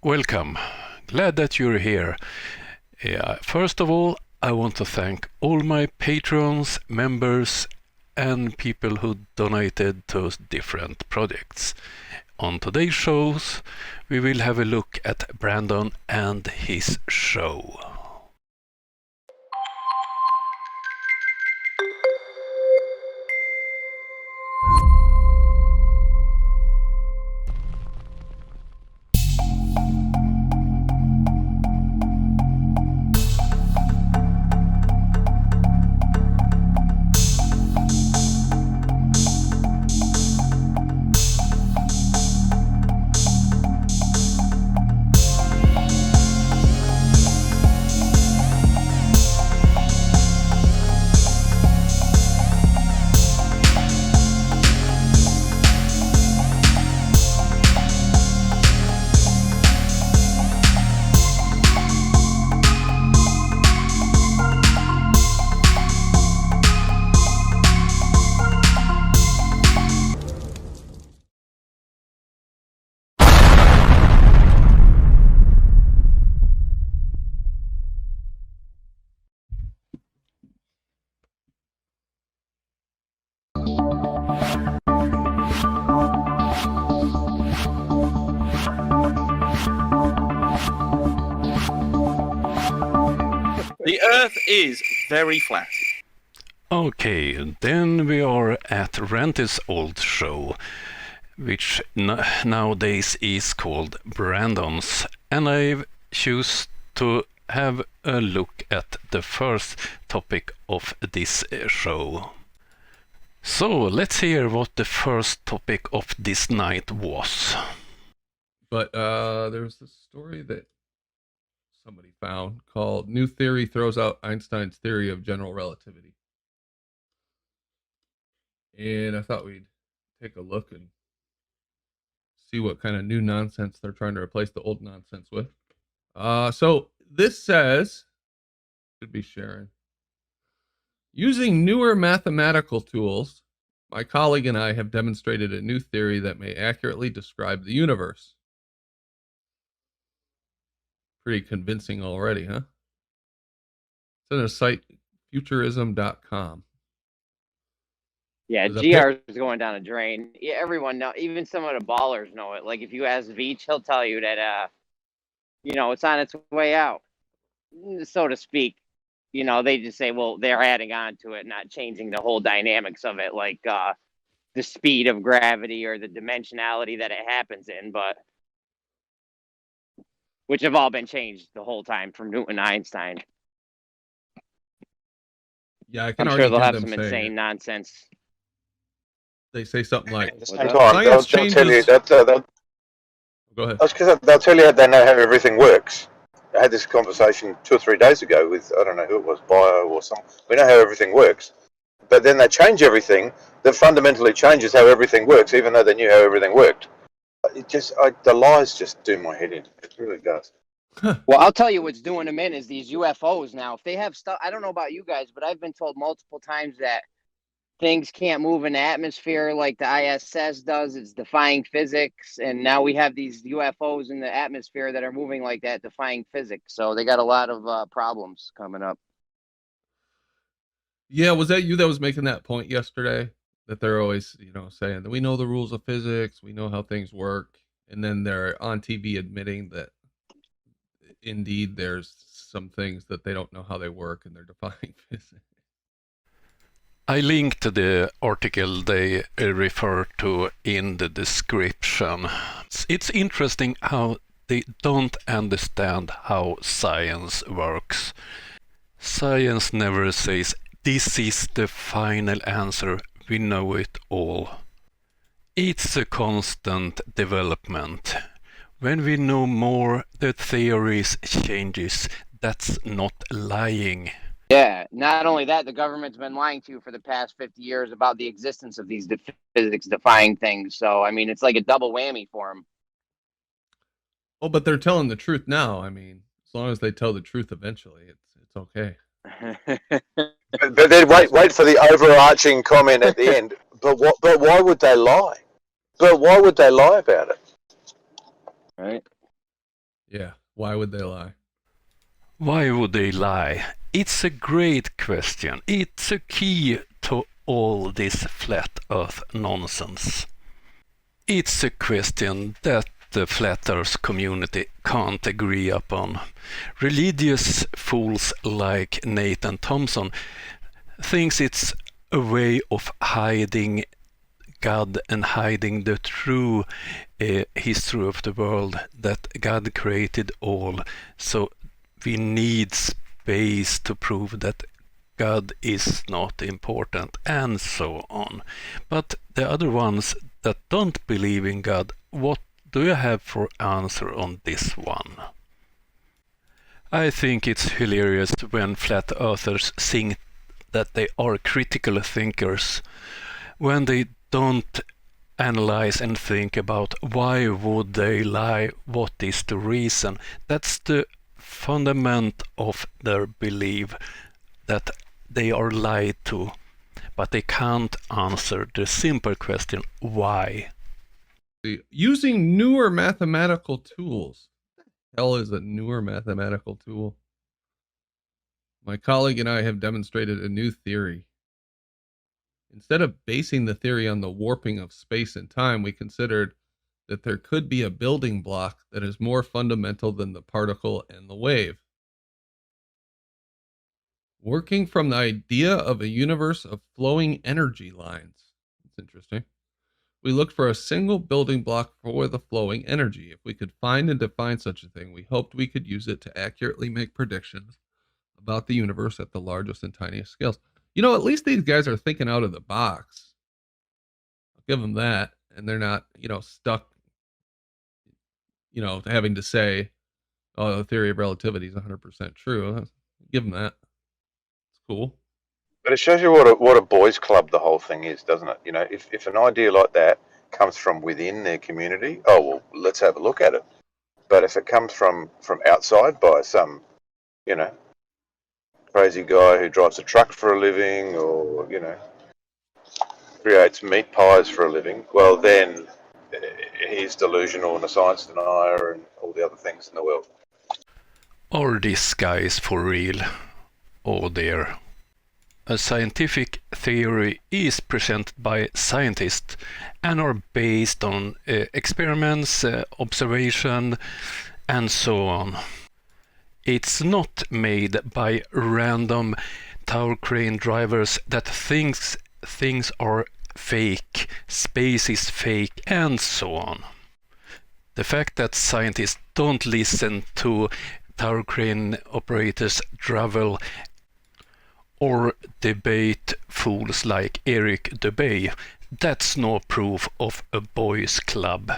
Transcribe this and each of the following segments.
Welcome. Glad that you're here. First of all, I want to thank all my patrons, members, and people who donated to different projects. On today's shows, we will have a look at Brandon and his show. The Earth is very flat. Okay, then we are at Randy's old show, which nowadays is called Brandon's, and I choose to have a look at the first topic of this show. So let's hear what the first topic of this night was. But there's this story that somebody found called "New Theory Throws Out Einstein's Theory of General Relativity." And I thought we'd take a look and see what kind of new nonsense they're trying to replace the old nonsense with. So this says, should be sharing. Using newer mathematical tools, my colleague and I have demonstrated a new theory that may accurately describe the universe. Pretty convincing already, huh? It's on a site, futurism.com. Yeah, GR is going down a drain. Yeah, everyone know, even some of the ballers know it. Like if you ask Veach, he'll tell you that it's on its way out, so to speak. They just say, well, they're adding on to it, not changing the whole dynamics of it, like the speed of gravity or the dimensionality that it happens in, but which have all been changed the whole time from Newton to Einstein. Yeah, I can I'm already sure they'll hear have them some saying insane it. nonsense. They say something like, At the same time, they'll tell you that. Go ahead. They'll tell you they know how everything works. I had this conversation 2 or 3 days ago with, I don't know who it was, Bio or something. We know how everything works. But then they change everything that fundamentally changes how everything works, even though they knew how everything worked. The lies just do my head in. It really does. Well, I'll tell you what's doing them in is these UFOs now. If they have stuff, I don't know about you guys, but I've been told multiple times that things can't move in the atmosphere like the ISS does. It's defying physics. And now we have these UFOs in the atmosphere that are moving like that, defying physics. So they got a lot of problems coming up. Yeah, was that you that was making that point yesterday? That they're always, saying that we know the rules of physics, we know how things work. And then they're on TV admitting that indeed there's some things that they don't know how they work and they're defying physics. I linked to the article they refer to in the description. It's interesting how they don't understand how science works. Science never says, this is the final answer, we know it all. It's a constant development. When we know more, the theories changes. That's not lying. Yeah, not only that, the government's been lying to you for the past 50 years about the existence of these physics-defying things. So, I mean, it's like a double whammy for them. Oh, but they're telling the truth now. I mean, as long as they tell the truth eventually, it's okay. But then wait for the overarching comment at the end. But why would they lie? But why would they lie about it? Right. Yeah. Why would they lie? Why would they lie? It's a great question. It's a key to all this flat earth nonsense. It's a question that the flat earth community can't agree upon. Religious fools like Nathan Thompson thinks it's a way of hiding God and hiding the true history of the world, that God created all. So we need space to prove that God is not important, and so on. But the other ones that don't believe in God, what do you have for answer on this one? I think it's hilarious when flat earthers think that they are critical thinkers, when they don't analyze and think about why would they lie, what is the reason. That's the fundament of their belief, that they are lied to, but they can't answer the simple question, why? Using newer mathematical tools. What the hell is a newer mathematical tool? My colleague and I have demonstrated a new theory. Instead of basing the theory on the warping of space and time, we considered that there could be a building block that is more fundamental than the particle and the wave. Working from the idea of a universe of flowing energy lines. That's interesting. We looked for a single building block for the flowing energy. If we could find and define such a thing, we hoped we could use it to accurately make predictions about the universe at the largest and tiniest scales. You know, at least these guys are thinking out of the box. I'll give them that. And they're not, stuck, having to say, oh, the theory of relativity is 100% true. I'll give them that. It's cool. But it shows you what a boys' club the whole thing is, doesn't it? You know, if an idea like that comes from within their community, oh well, let's have a look at it. But if it comes from outside by some, crazy guy who drives a truck for a living, or creates meat pies for a living, well then he's delusional and a science denier and all the other things in the world. Are these guys for real? Oh dear. A scientific theory is presented by scientists and are based on experiments, observation, and so on. It's not made by random tower crane drivers that thinks things are fake, space is fake, and so on. The fact that scientists don't listen to tower crane operators drivel or debate fools like Eric Dubay, that's no proof of a boys' club.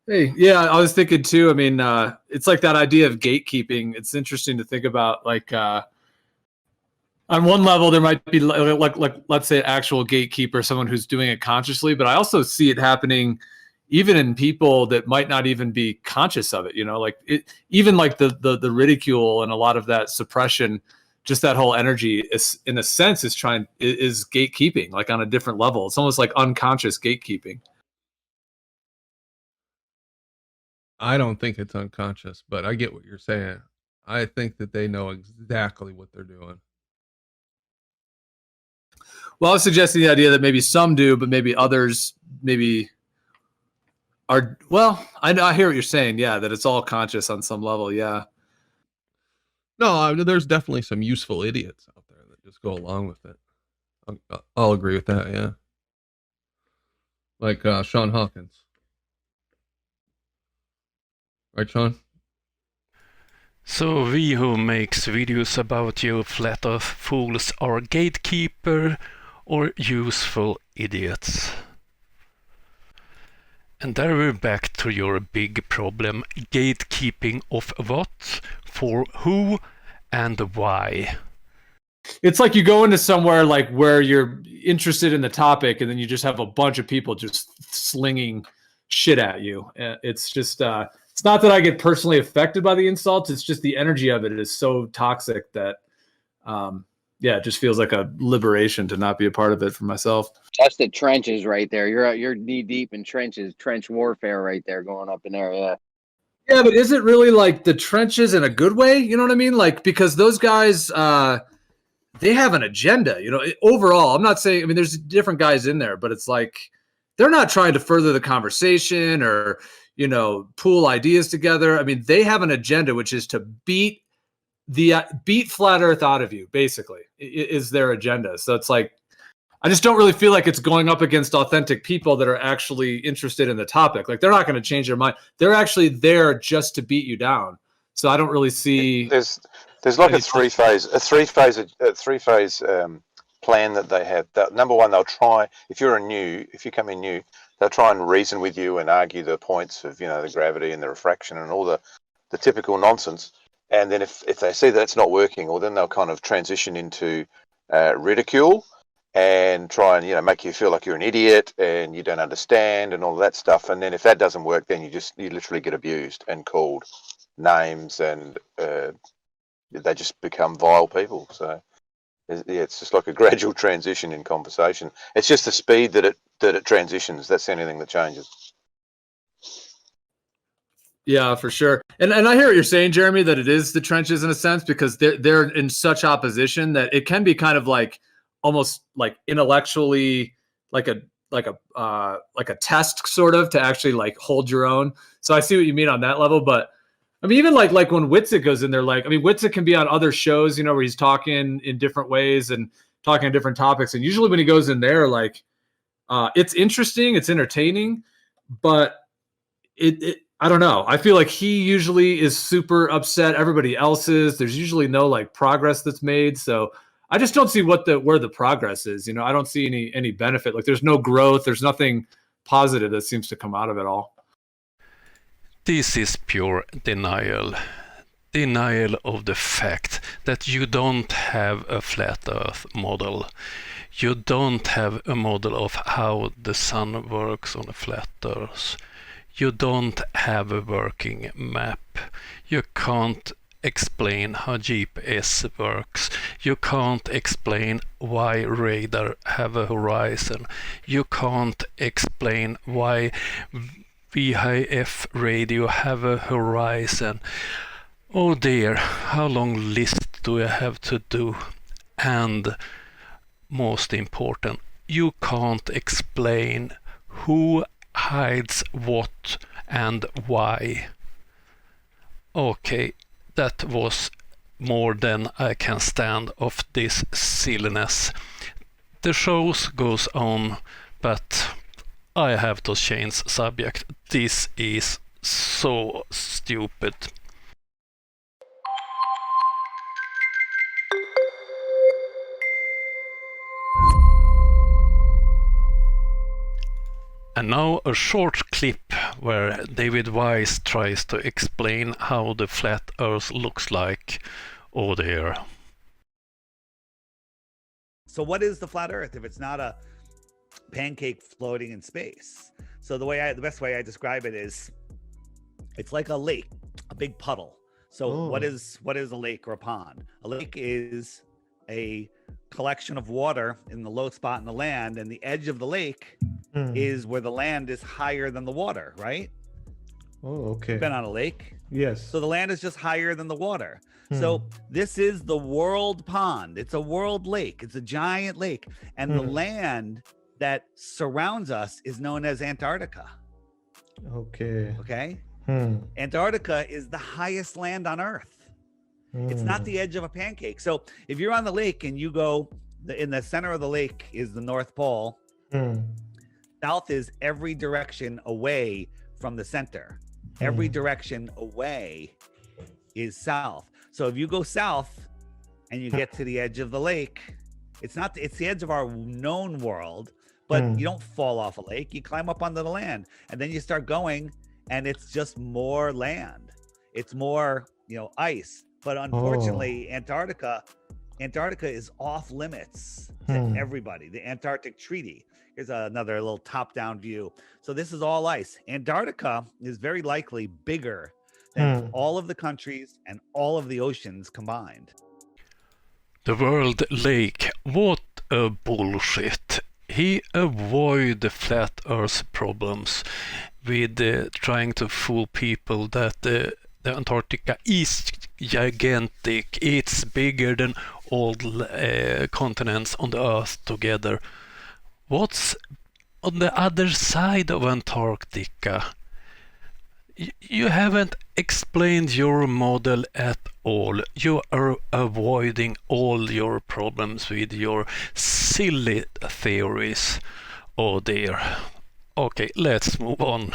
Hey, yeah, I was thinking too. I mean, it's like that idea of gatekeeping. It's interesting to think about. Like, on one level, there might be like let's say, actual gatekeeper, someone who's doing it consciously. But I also see it happening, even in people that might not even be conscious of it. Like even like the ridicule and a lot of that suppression. Just that whole energy is, in a sense, is gatekeeping, like on a different level. It's almost like unconscious gatekeeping. I don't think it's unconscious, but I get what you're saying. I think that they know exactly what they're doing. Well, I was suggesting the idea that maybe some do, but maybe others are. Well, I hear what you're saying. Yeah, that it's all conscious on some level. Yeah. No, there's definitely some useful idiots out there that just go along with it. I'll agree with that, yeah. Like Sean Hawkins. Right, Sean? So we who makes videos about you flat earth fools are gatekeeper or useful idiots. And there we're back to your big problem, gatekeeping of what, for who, and why. It's like you go into somewhere like where you're interested in the topic, and then you just have a bunch of people just slinging shit at you. It's just, it's not that I get personally affected by the insults. It's just the energy of it is so toxic that, it just feels like a liberation to not be a part of it for myself. That's the trenches right there. You're knee deep in trenches, trench warfare right there going up in there. Yeah. Yeah, but is it really like the trenches in a good way? You know what I mean? Like, because those guys, they have an agenda. Overall, I'm not saying. I mean, there's different guys in there, but it's like they're not trying to further the conversation or pool ideas together. I mean, they have an agenda, which is to beat flat Earth out of you. Basically, is their agenda. So it's like, I just don't really feel like it's going up against authentic people that are actually interested in the topic. Like, they're not going to change their mind. They're actually there just to beat you down. So I don't really see. There's like a three phase plan that they have. Number one, they'll try, if you come in new, they'll try and reason with you and argue the points of the gravity and the refraction and all the typical nonsense. And then if they see that's not working, well, then they'll kind of transition into ridicule and try and make you feel like you're an idiot and you don't understand and all that stuff. And then if that doesn't work, then you literally get abused and called names, and they just become vile people. So it's just like a gradual transition in conversation. It's just the speed that it transitions. That's the only thing that changes. Yeah, for sure. And I hear what you're saying, Jeremy, that it is the trenches in a sense, because they're in such opposition that it can be kind of like almost like intellectually like a test sort of to actually like hold your own. So I see what you mean on that level. But I mean, even like when Witzik goes in there, like, I mean, Witzik can be on other shows, where he's talking in different ways and talking on different topics. And usually when he goes in there, like, it's interesting, it's entertaining, but I don't know. I feel like he usually is super upset. Everybody else is. There's usually no like progress that's made. So I just don't see where the progress is. I don't see any benefit. Like, there's no growth. There's nothing positive that seems to come out of it all. This is pure denial. Denial of the fact that you don't have a flat Earth model. You don't have a model of how the sun works on a flat Earth. You don't have a working map. You can't explain how GPS works. You can't explain why radar have a horizon. You can't explain why VHF radio have a horizon. Oh dear, how long list do I have to do? And most important, you can't explain who hides what and why. Okay, that was more than I can stand of this silliness. The shows goes on, but I have to change subject. This is so stupid. And now a short clip where David Weiss tries to explain how the flat Earth looks like. Oh dear. So what is the flat Earth if it's not a pancake floating in space? So the best way I describe it is, it's like a lake, a big puddle. So what is a lake or a pond? A lake is a collection of water in the low spot in the land, and the edge of the lake is where the land is higher than the water, right? Oh, okay. You've been on a lake. Yes. So the land is just higher than the water. So this is the world pond. It's a world lake. It's a giant lake. And the land that surrounds us is known as Antarctica. Okay. Okay. Antarctica is the highest land on Earth. It's not the edge of a pancake. So if you're on the lake and you go, in the center of the lake is the North Pole. South is every direction away from the center. Every direction away is south. So if you go south and you get to the edge of the lake, it's the edge of our known world, but you don't fall off a lake. You climb up onto the land, and then you start going, and it's just more land. It's more, ice. But unfortunately, Antarctica is off limits to everybody. The Antarctic Treaty. Here's another little top-down view. So this is all ice. Antarctica is very likely bigger than all of the countries and all of the oceans combined. The World Lake, what a bullshit. He avoid the flat Earth problems. with trying to fool people that the Antarctica is gigantic. It's bigger than all continents on the Earth together. What's on the other side of Antarctica? You haven't explained your model at all. You are avoiding all your problems with your silly theories. Oh dear. Okay, let's move on.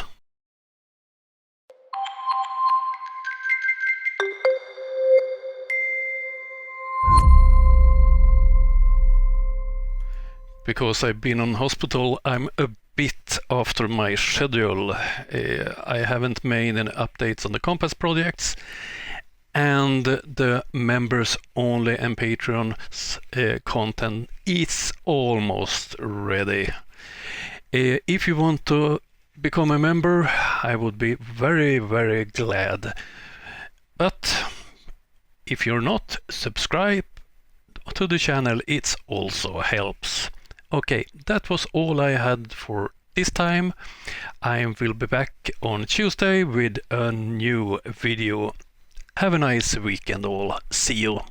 Because I've been on hospital, I'm a bit after my schedule. I haven't made any updates on the Compass projects, and the members only and Patreon's content is almost ready. If you want to become a member, I would be very, very glad. But if you're not, subscribe to the channel, it also helps. Okay, that was all I had for this time. I will be back on Tuesday with a new video. Have a nice weekend all. See you.